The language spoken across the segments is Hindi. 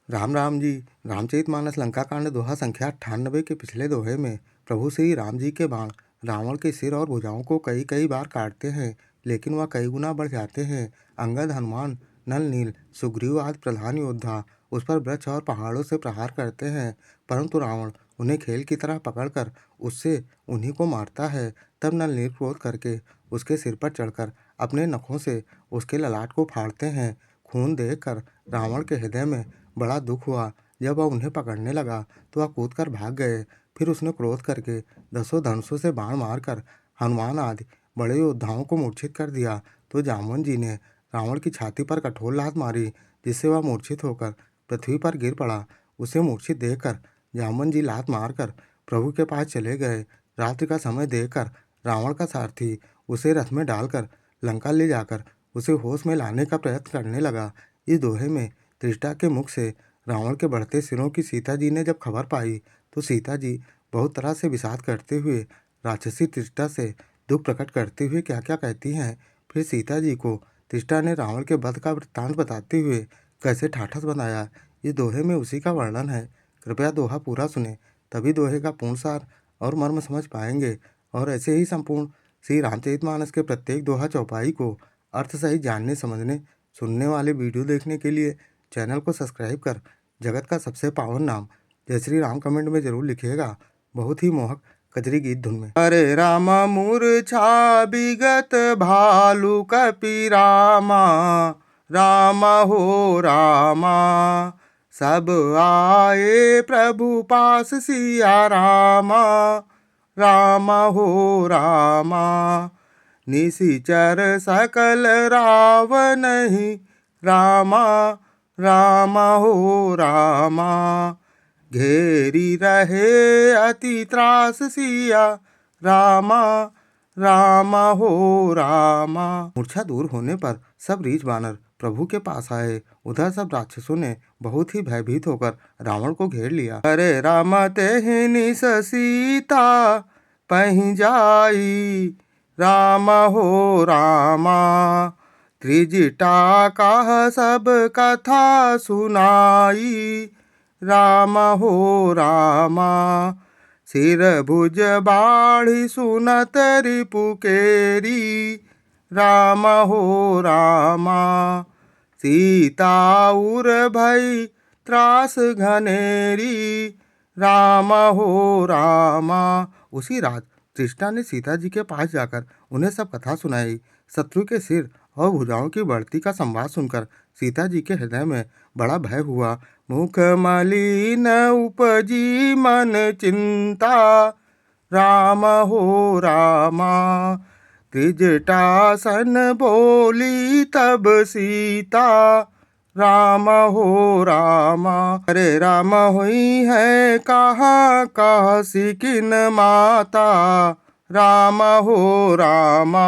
राम राम जी। रामचरितमानस लंका कांड दोहा संख्या 98 के पिछले दोहे में प्रभु श्री राम जी के बाण रावण के सिर और भुजाओं को कई कई बार काटते हैं, लेकिन वह कई गुना बढ़ जाते हैं। अंगद, हनुमान, नल, नील, सुग्रीव आदि प्रधान योद्धा उस पर वृक्ष और पहाड़ों से प्रहार करते हैं, परंतु रावण उन्हें खेल की तरह पकड़कर उससे उन्हीं को मारता है। तब नल नील क्रोध करके उसके सिर पर चढ़कर अपने नखों से उसके ललाट को फाड़ते हैं। खून देखकर रावण के हृदय में बड़ा दुख हुआ। जब वह उन्हें पकड़ने लगा तो वह कूदकर भाग गए। फिर उसने क्रोध करके 10 धनुषों से बाण मारकर हनुमान आदि बड़े योद्धाओं को मूर्छित कर दिया। तो जामवंत जी ने रावण की छाती पर कठोर लात मारी, जिससे वह मूर्छित होकर पृथ्वी पर गिर पड़ा। उसे मूर्छित देखकर जामवंत जी लात मारकर प्रभु के पास चले गए। रात्रि का समय देखकर रावण का सारथी उसे रथ में डालकर लंका ले जाकर उसे होश में लाने का प्रयत्न करने लगा। इस दोहे में त्रिष्टा के मुख से रावण के बढ़ते सिरों की सीता जी ने जब खबर पाई तो सीता जी बहुत तरह से विषाद करते हुए राक्षसी त्रिष्टा से दुख प्रकट करते हुए क्या क्या कहती हैं। फिर सीता जी को त्रिष्टा ने रावण के वध का वृत्तांत बताते हुए कैसे ठाठस बनाया, इस दोहे में उसी का वर्णन है। कृपया दोहा पूरा सुने, तभी दोहे का पूर्ण सार और मर्म समझ पाएंगे। और ऐसे ही संपूर्ण श्री रामचरितमानस के प्रत्येक दोहा चौपाई को अर्थ सहित जानने समझने सुनने वाले वीडियो देखने के लिए चैनल को सब्सक्राइब कर जगत का सबसे पावन नाम जय श्री राम कमेंट में जरूर लिखिएगा, बहुत ही मोहक कजरी गीत धुन में। अरे राम मूर्छा विगत भालू कपि रामा, राम हो रामा। सब आए प्रभु पास सिया रामा, राम हो रामा। निशिचर सकल रावण ही रामा, राम हो रामा। घेरी रहे अति त्रास सिया रामा, राम हो रामा। मूर्छा दूर होने पर सब रीछ बानर प्रभु के पास आए। उधर सब राक्षसों ने बहुत ही भयभीत होकर रावण को घेर लिया। अरे राम तेहि निस सीता पहि जाई, राम हो रामा। त्रिजटा कह सब कथा सुनाई, राम हो रामा। सिर भुज बाढ़ी सुनत रिपु केरी, राम हो रामा। सीता उर भई त्रास घनेरी, राम हो रामा। उसी रात त्रिष्टा ने सीता जी के पास जाकर उन्हें सब कथा सुनाई। शत्रु के सिर और भुजाओं की बढ़ती का संवाद सुनकर सीता जी के हृदय में बड़ा भय हुआ। मुख मलिन उपजी मन चिंता, राम हो रामा। त्रिजटा सन बोली तब सीता, राम हो रामा। अरे राम हुई है कहाँ कहाँ सिकिन माता, राम हो रामा।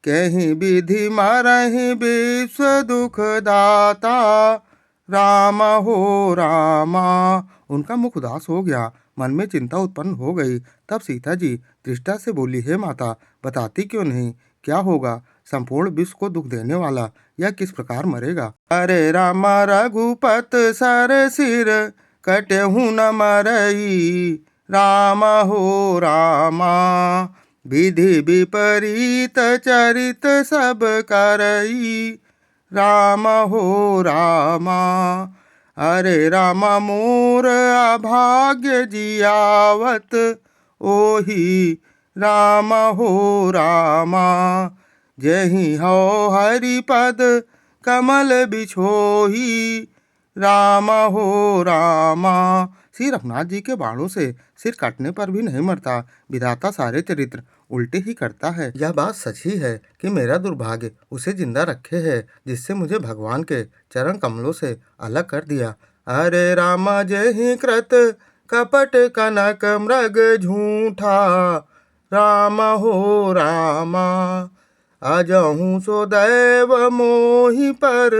कहीं विधि मरहि विश्व दुख दाता, राम हो रामा। उनका मुख उदास हो गया, मन में चिंता उत्पन्न हो गई। तब सीता जी त्रिष्टा से बोली, हे माता, बताती क्यों नहीं, क्या होगा? संपूर्ण विश्व को दुख देने वाला यह किस प्रकार मरेगा? अरे राम रघुपत सर सिर कटहु न मरई, राम हो रामा। विधि विपरीत चरित सब करई, राम हो रामा। अरे राम मोर अभाग्य जियावत, ओही राम हो रामा। जही हो हरिपद कमल बिछोही, राम हो रामा। श्री रघुनाथ जी के बाणों से सिर काटने पर भी नहीं मरता, विधाता सारे चरित्र उल्टे ही करता है। यह बात सच ही है कि मेरा दुर्भाग्य उसे जिंदा रखे है, जिससे मुझे भगवान के चरण कमलों से अलग कर दिया। अरे राम जहि कृत कपट कनक मृग झूठा, राम हो रामा। अजहूँ सो दैव मोहि पर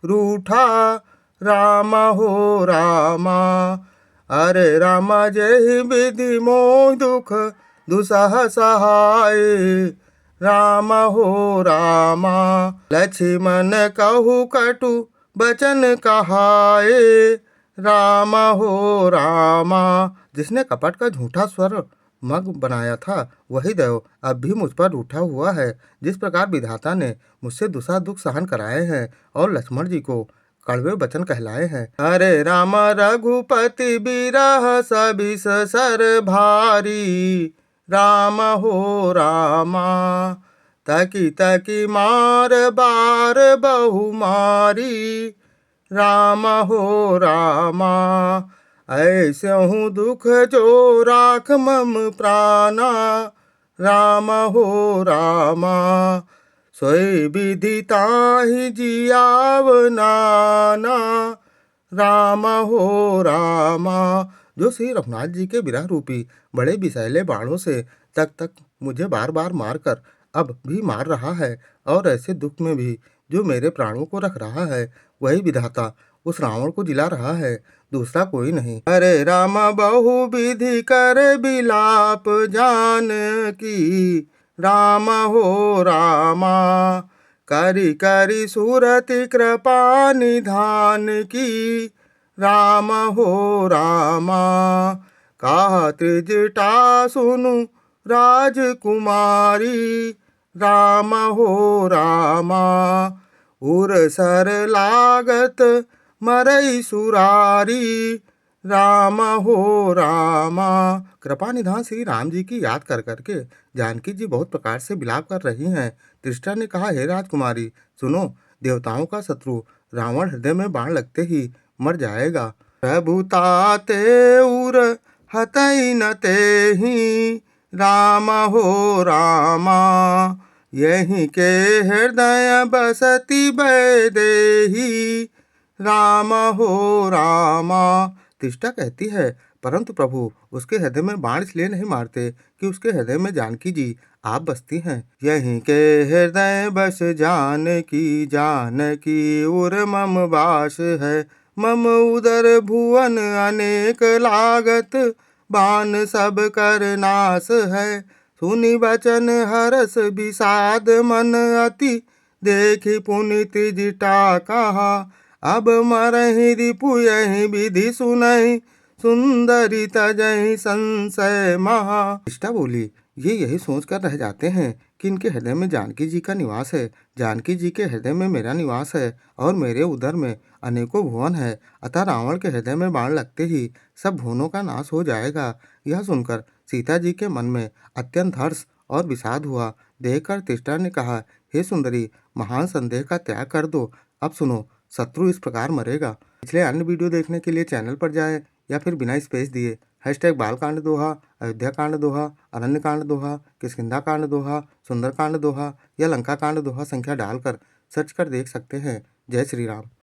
रूठा, राम हो रामा। अरे राम जहि विधि मोह दुख दुसह सहाय, राम हो रामा। लक्ष्मण कहु कटु बचन कहाए रामा हो रामा। जिसने कपट का झूठा स्वर मग बनाया था वही देव अब भी मुझ पर रूठा हुआ है। जिस प्रकार विधाता ने मुझसे दूसरा दुख सहन कराए हैं और लक्ष्मण जी को कड़वे वचन कहलाए हैं। अरे राम रघुपति बिरह सबिस सर भारी राम हो रामा। तकी तकी मार बार बहु मारी राम हो रामा। ऐसे हूँ दुख जो राख मम प्राणा राम हो रामा। सोई विधि ताहि जियाव नाना राम हो रामा। जो श्री रघुनाथ जी के विरह रूपी बड़े विषैले बाणों से तक तक मुझे बार बार मारकर अब भी मार रहा है और ऐसे दुख में भी जो मेरे प्राणों को रख रहा है वही विधाता उस रावण को जिला रहा है, दूसरा कोई नहीं। अरे राम बहु विधि कर बिलाप जान की राम हो रामा। करी करी सूरति कृपा निधान की राम हो रामा। कहा त्रिजटा सुनु राजकुमारी राम हो रामा। उर सर लागत मरई सुरारी राम हो रामा। कृपा निधान श्री राम जी की याद कर करके जानकी जी बहुत प्रकार से विलाप कर रही हैं। त्रिष्टा ने कहा, हे राजकुमारी सुनो, देवताओं का शत्रु रावण हृदय में बाण लगते ही मर जाएगा। प्रभुताते उर हतई न तेहि राम हो रामा। यही के हृदय बसती बैदेही राम हो रामा। त्रिष्टा कहती है, परंतु प्रभु उसके हृदय में बाण इसलिए नहीं मारते कि उसके हृदय में जानकी जी आप बसती हैं। यहीं के हृदय बस जानकी उर मम वास है। मम उदर भुवन अनेक लागत बाण सब कर नाश है। सुनि वचन हरस विषाद मन अति देखी पुनित जिटा कहा। अब मरहि रिपु यहि विधि सुनहि सुंदरी तजहि संशय महा। त्रिष्टा बोली, ये यही सोच कर रह जाते हैं कि इनके हृदय में जानकी जी का निवास है। जानकी जी के हृदय में मेरा निवास है और मेरे उदर में अनेकों भुवन है। अतः रावण के हृदय में बाण लगते ही सब भुवनों का नाश हो जाएगा। यह सुनकर सीता जी के मन में अत्यंत हर्ष और विषाद हुआ। देखकर त्रिष्टा ने कहा, हे सुंदरी, महान संदेह का त्याग कर दो। अब सुनो, शत्रु इस प्रकार मरेगा। पिछले अन्य वीडियो देखने के लिए चैनल पर जाएं या फिर बिना स्पेस दिए #बालकांड दोहा, अयोध्या कांड दोहा, अरण्य कांड दोहा, किष्किंधा कांड दोहा, सुंदर कांड दोहा या लंका कांड दोहा संख्या डालकर सर्च कर देख सकते हैं। जय श्री राम।